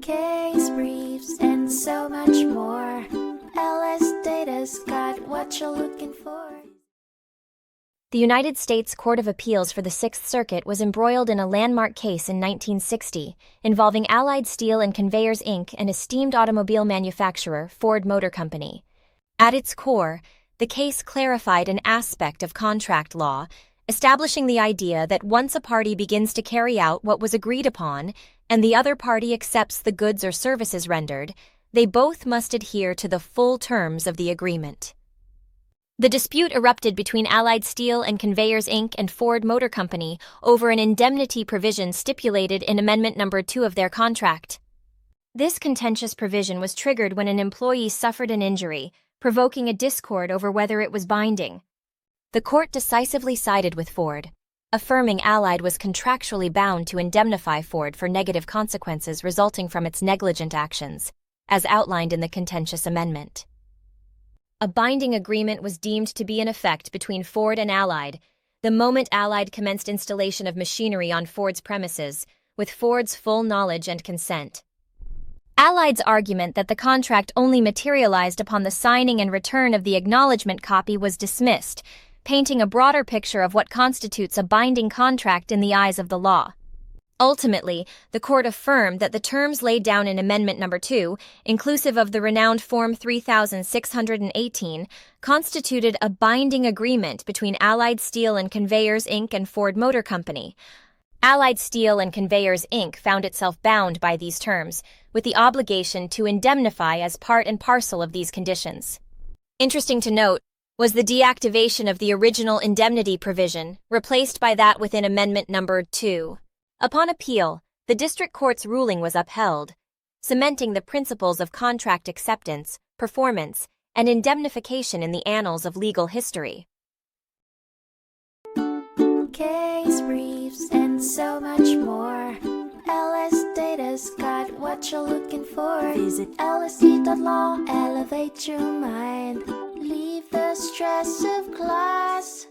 case briefs, and so much more. LSData's got what you're looking for. The United States Court of Appeals for the Sixth Circuit was embroiled in a landmark case in 1960 involving Allied Steel Conveyors, Inc., an esteemed automobile manufacturer, Ford Motor Company. At its core, the case clarified an aspect of contract law, establishing the idea that once a party begins to carry out what was agreed upon and the other party accepts the goods or services rendered, they both must adhere to the full terms of the agreement. The dispute erupted between Allied Steel Conveyors, Inc. and Ford Motor Company over an indemnity provision stipulated in Amendment No. 2 of their contract. This contentious provision was triggered when an employee suffered an injury, provoking a discord over whether it was binding. The court decisively sided with Ford, affirming Allied was contractually bound to indemnify Ford for negative consequences resulting from its negligent actions, as outlined in the contentious amendment. A binding agreement was deemed to be in effect between Ford and Allied the moment Allied commenced installation of machinery on Ford's premises, with Ford's full knowledge and consent. Allied's argument that the contract only materialized upon the signing and return of the acknowledgment copy was dismissed, painting a broader picture of what constitutes a binding contract in the eyes of the law. Ultimately, the court affirmed that the terms laid down in Amendment No. 2, inclusive of the renowned Form 3618, constituted a binding agreement between Allied Steel Conveyors, Inc. and Ford Motor Company. Allied Steel Conveyors, Inc. found itself bound by these terms, with the obligation to indemnify as part and parcel of these conditions. Interesting to note was the deactivation of the original indemnity provision, replaced by that within Amendment No. 2. Upon appeal, the district court's ruling was upheld, cementing the principles of contract acceptance, performance, and indemnification in the annals of legal history. Case briefs, and so much more. LSData's got what you're looking for. Visit lsd.law, elevate your mind. Leave the stress of class.